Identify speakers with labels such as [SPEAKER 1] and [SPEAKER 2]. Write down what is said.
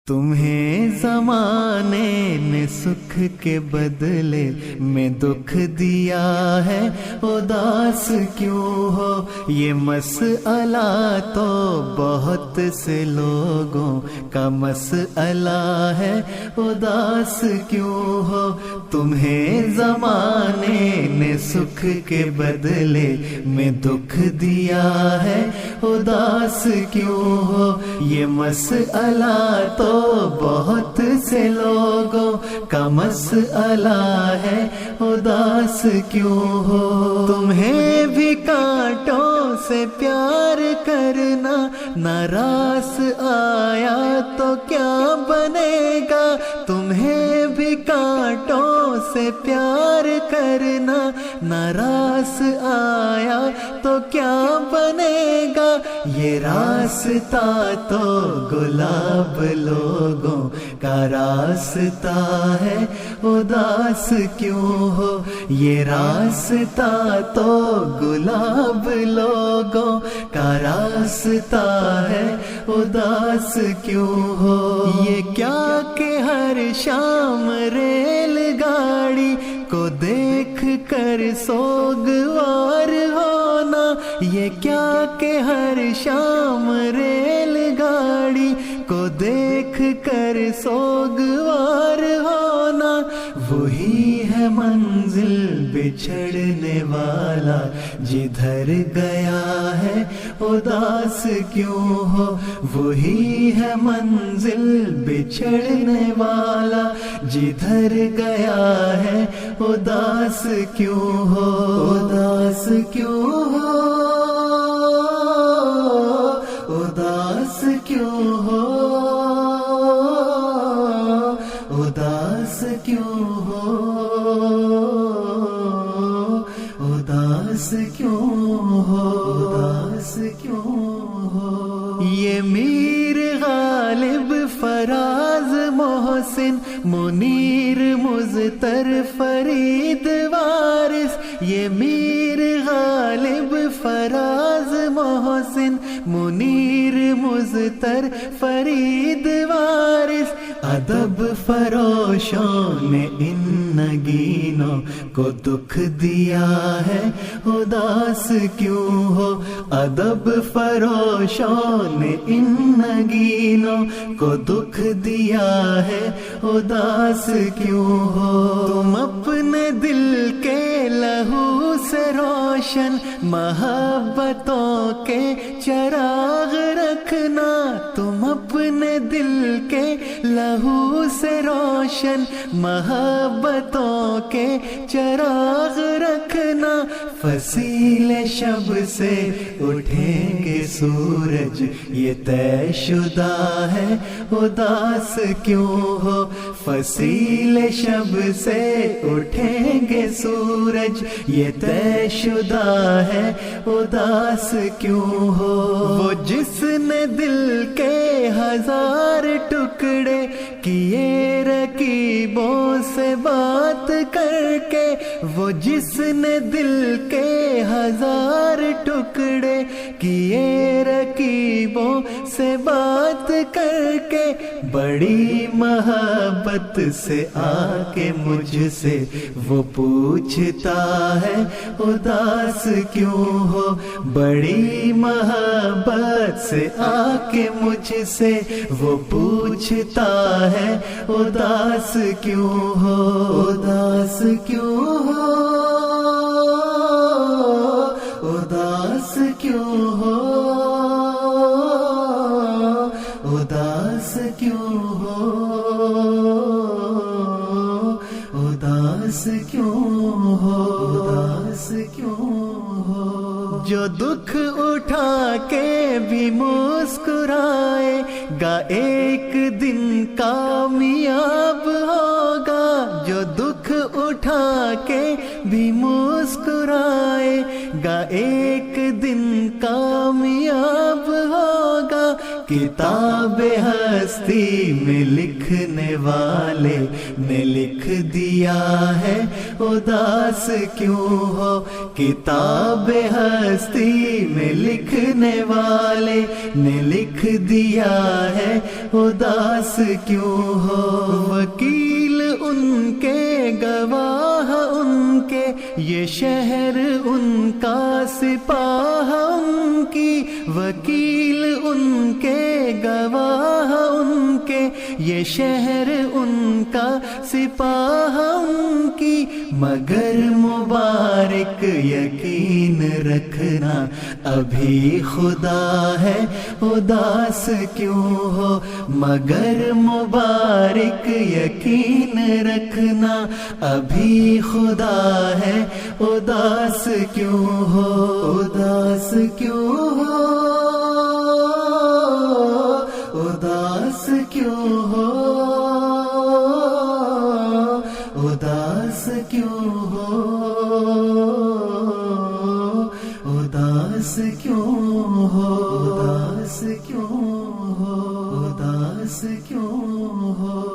[SPEAKER 1] تمہیں زمانے نے سکھ کے بدلے میں دکھ دیا ہے، اداس کیوں ہو؟ یہ مسئلہ تو بہت سے لوگوں کا مسئلہ ہے، اداس کیوں ہو؟ تمہیں زمانے نے سکھ کے بدلے میں دکھ دیا ہے، اداس کیوں ہو؟ یہ مسئلہ تو بہت سے لوگوں کا مسئلہ ہے، اداس کیوں ہو؟ تمہیں بھی کانٹوں سے پیار کرنا ناراض آیا تو کیا بنے گا؟ تمہیں بھی کانٹوں سے پیار کرنا ناراض آیا تو کیا بنے گا؟ یہ راستہ تو گلاب لوگوں کا راستہ ہے، اداس کیوں ہو؟ یہ راستہ تو گلاب لوگوں کا راستہ ہے، اداس کیوں ہو؟ یہ کیا کہ ہر شام ریل گاڑی کو دیکھ کر سوگوار ہونا، یہ کیا کہ ہر شام ریل گاڑی کو دیکھ کر سوگوار ہونا، وہی ہے منزل بچھڑنے والا جدھر گیا ہے، اداس کیوں ہو؟ وہی ہے منزل بچھڑنے والا جدھر گیا ہے، اداس کیوں ہو؟ اداس کیوں ہو؟ اداس کیوں ہو؟ اداس کیوں ہو؟ اداس کیوں ہو؟ اداس کیوں ہو؟ یہ میر غالب فراز محسن منیر مزتر فرید وارث، یہ میر غالب فراز محسن منیر مزتر فرید وارث، ادب فروشوں نے ان نگینوں کو دکھ دیا ہے، اداس کیوں ہو؟ ادب فروشوں نے ان نگینوں کو دکھ دیا ہے، اداس کیوں ہو؟ تم اپنے دل کے لہو سے روشن محبتوں کے چراغ رکھنا، تم اپنے دل کے لہو سے روشن محبتوں کے چراغ رکھنا، فصیل شب سے اٹھیں گے سورج یہ طے شدہ ہے، اداس کیوں ہو؟ فصیل شب سے اٹھیں گے سورج یہ طے شدہ ہے، اداس کیوں ہو؟ وہ جس نے دل کے ہزار ٹکڑے کیے رکیبوں سے بات کر کے، وہ جس نے دل کے ہزار ٹکڑے کیے رکیبوں سے بات کر کے، بڑی محبت سے آ کے مجھ سے وہ پوچھتا ہے، اداس کیوں ہو؟ بڑی محبت سے آ کے مجھ سے وہ پوچھتا ہے، اداس کیوں ہو؟ اداس کیوں ہو؟ اداس کیوں ہو؟ اداس کیوں ہو؟ اداس کیوں ہو؟ اداس کیوں ہو؟ جو دکھ اٹھا کے بھی مسکرائے گا ایک دن کامیاب ہوگا، جو دکھ اٹھا کے بھی مسکرائے گا ایک دن کامیاب ہوگا، کتاب ہستی میں لکھنے والے نے لکھ دیا ہے اداس کیوں ہو، کتاب ہستی میں لکھنے والے نے لکھ دیا ہے اداس کیوں ہو، وکیل ان کے گواہ ان کے یہ شہر ان کا سپاہ ان کی، وکیل ان کے گواہ ان کے یہ شہر ان کا سپاہ ان کی، مگر مبارک یقین رکھنا ابھی خدا ہے اداس کیوں ہو، مگر مبارک یقین رکھنا ابھی خدا ہے اداس کیوں ہو، اداس کیوں ہو، اداس کیوں ہو، اداس کیوں ہو، اداس کیوں ہو، اداس کیوں ہو، اداس کیوں ہو۔